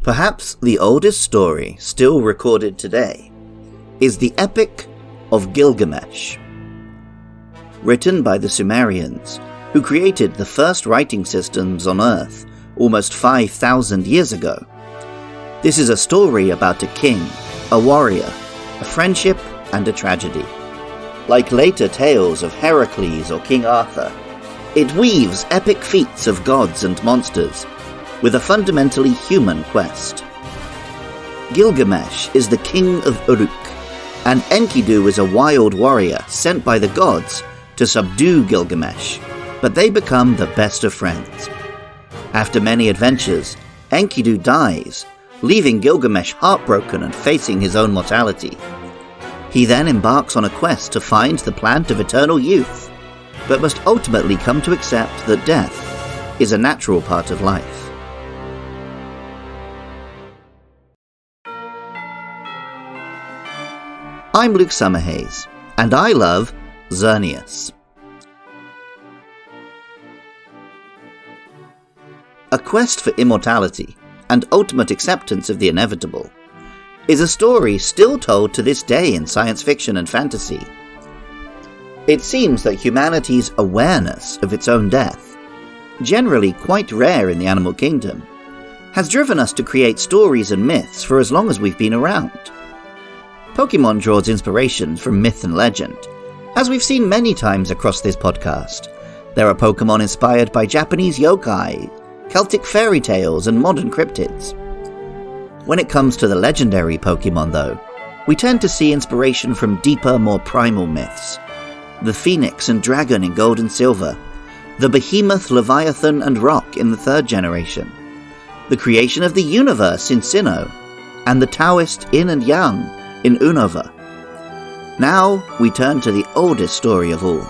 Perhaps the oldest story still recorded today is the Epic of Gilgamesh. Written by the Sumerians, who created the first writing systems on Earth almost 5,000 years ago. This is a story about a king, a warrior, a friendship, and a tragedy. Like later tales of Heracles or King Arthur, it weaves epic feats of gods and monsters with a fundamentally human quest. Gilgamesh is the king of Uruk, and Enkidu is a wild warrior sent by the gods to subdue Gilgamesh, but they become the best of friends. After many adventures, Enkidu dies, leaving Gilgamesh heartbroken and facing his own mortality. He then embarks on a quest to find the plant of eternal youth, but must ultimately come to accept that death is a natural part of life. I'm Luke Summerhays, and I love Xerneas. A quest for immortality and ultimate acceptance of the inevitable is a story still told to this day in science fiction and fantasy. It seems that humanity's awareness of its own death, generally quite rare in the animal kingdom, has driven us to create stories and myths for as long as we've been around. Pokemon draws inspiration from myth and legend, as we've seen many times across this podcast. There are Pokemon inspired by Japanese yokai, Celtic fairy tales, and modern cryptids. When it comes to the legendary Pokemon, though, we tend to see inspiration from deeper, more primal myths. The Phoenix and Dragon in Gold and Silver, the Behemoth, Leviathan, and Rock in the third generation, the creation of the universe in Sinnoh, and the Taoist Yin and Yang in Unova. Now we turn to the oldest story of all.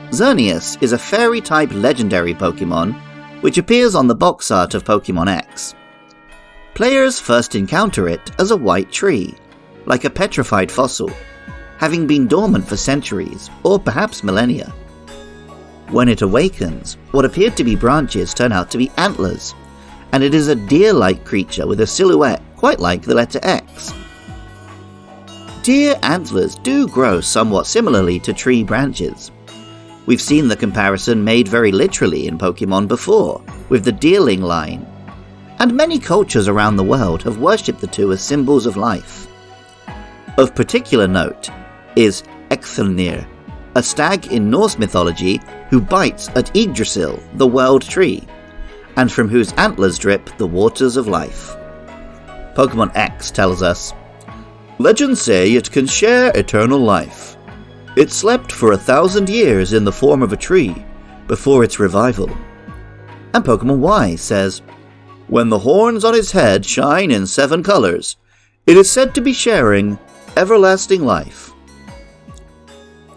Xerneas is a fairy-type legendary Pokemon which appears on the box art of Pokemon X. Players first encounter it as a white tree, like a petrified fossil, having been dormant for centuries or perhaps millennia. When it awakens, what appeared to be branches turn out to be antlers, and it is a deer-like creature with a silhouette quite like the letter X. Deer antlers do grow somewhat similarly to tree branches. We've seen the comparison made very literally in Pokemon before, with the deerling line, and many cultures around the world have worshipped the two as symbols of life. Of particular note is Xerneas, a stag in Norse mythology who bites at Yggdrasil, the world tree, and from whose antlers drip the waters of life. Pokemon X tells us, "Legends say it can share eternal life. It slept for 1,000 years in the form of a tree before its revival." And Pokemon Y says, "When the horns on its head shine in 7 colors, it is said to be sharing everlasting life."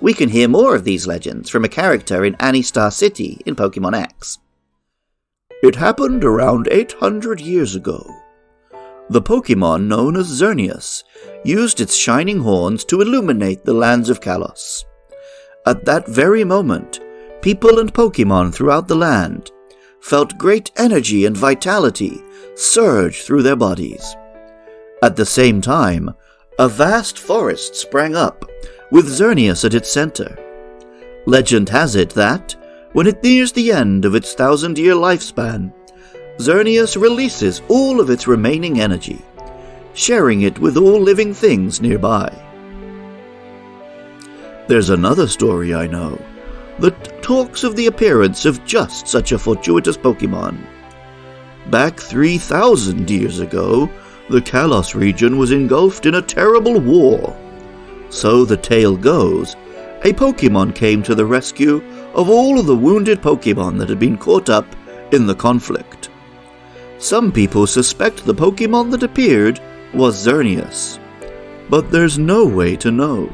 We can hear more of these legends from a character in Annie Star City in Pokemon X. "It happened around 800 years ago. The Pokemon known as Xerneas used its shining horns to illuminate the lands of Kalos. At that very moment, people and Pokemon throughout the land felt great energy and vitality surge through their bodies. At the same time, a vast forest sprang up, with Xerneas at its center. Legend has it that, when it nears the end of its 1,000-year lifespan, Xerneas releases all of its remaining energy, sharing it with all living things nearby. There's another story I know that talks of the appearance of just such a fortuitous Pokemon. Back 3,000 years ago, the Kalos region was engulfed in a terrible war. So the tale goes, a Pokemon came to the rescue of all of the wounded Pokemon that had been caught up in the conflict. Some people suspect the Pokemon that appeared was Xerneas, but there's no way to know.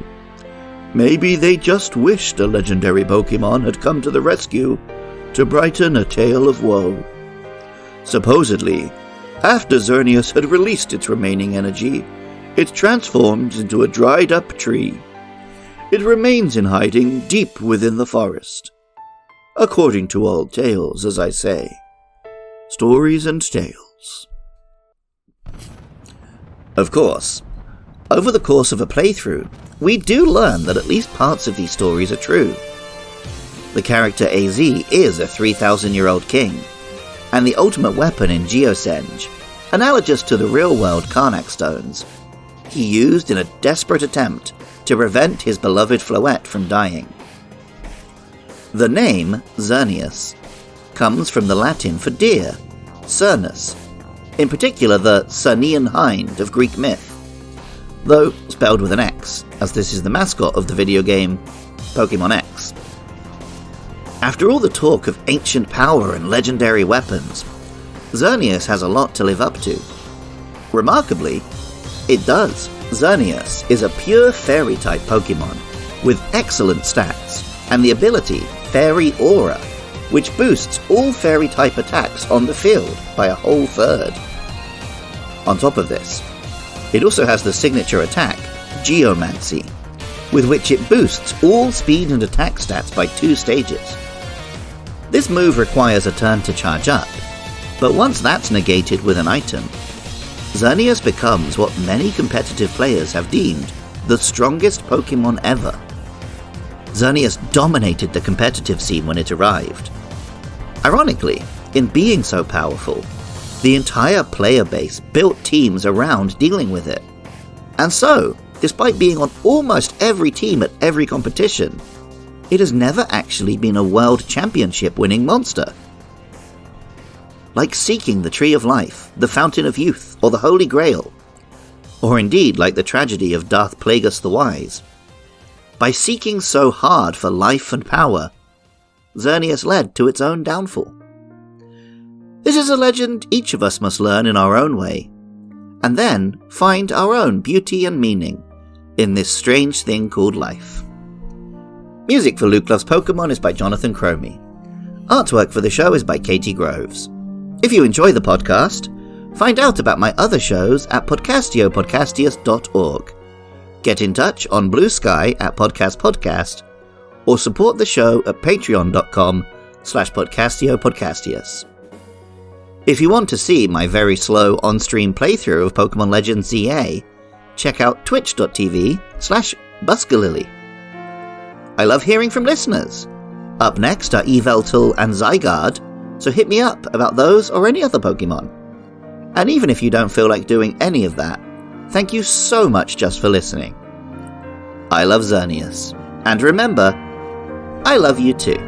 Maybe they just wished a legendary Pokemon had come to the rescue to brighten a tale of woe. Supposedly, after Xerneas had released its remaining energy, it transforms into a dried-up tree. It remains in hiding deep within the forest. according to old tales, as I say. Stories and tales. Of course, over the course of a playthrough, we do learn that at least parts of these stories are true. The character AZ is a 3,000-year-old king, and the ultimate weapon in Geosenge, analogous to the real-world Karnak stones, he used in a desperate attempt to prevent his beloved Floette from dying. The name Xerneas comes from the Latin for deer, Xerneas, in particular the Cernian hind of Greek myth, though spelled with an X, as this is the mascot of the video game Pokemon X. After all the talk of ancient power and legendary weapons, Xerneas has a lot to live up to. Remarkably, it does. Xerneas is a pure fairy-type Pokemon, with excellent stats, and the ability Fairy Aura, which boosts all fairy-type attacks on the field by a whole third. On top of this, it also has the signature attack, Geomancy, with which it boosts all speed and attack stats by 2 stages. This move requires a turn to charge up, but once that's negated with an item, Xerneas becomes what many competitive players have deemed the strongest Pokemon ever. Xerneas dominated the competitive scene when it arrived. Ironically, in being so powerful, the entire player base built teams around dealing with it. And so, despite being on almost every team at every competition, it has never actually been a World Championship winning monster. Like seeking the Tree of Life, the Fountain of Youth, or the Holy Grail, or indeed like the tragedy of Darth Plagueis the Wise. By seeking so hard for life and power, Xerneas led to its own downfall. This is a legend each of us must learn in our own way, and then find our own beauty and meaning in this strange thing called life. Music for Luke Loves Pokemon is by Jonathan Cromie. Artwork for the show is by Katie Groves. If you enjoy the podcast, find out about my other shows at podcastiopodcastius.org. Get in touch on Blue Sky at podcastpodcast, or support the show at patreon.com/podcastiopodcastius. If you want to see my very slow on-stream playthrough of Pokemon Legends ZA, check out twitch.tv/Buskalily. I love hearing from listeners. Up next are Yveltal and Zygarde, so hit me up about those or any other Pokemon. And even if you don't feel like doing any of that, thank you so much just for listening. I love Xerneas, and remember, I love you too.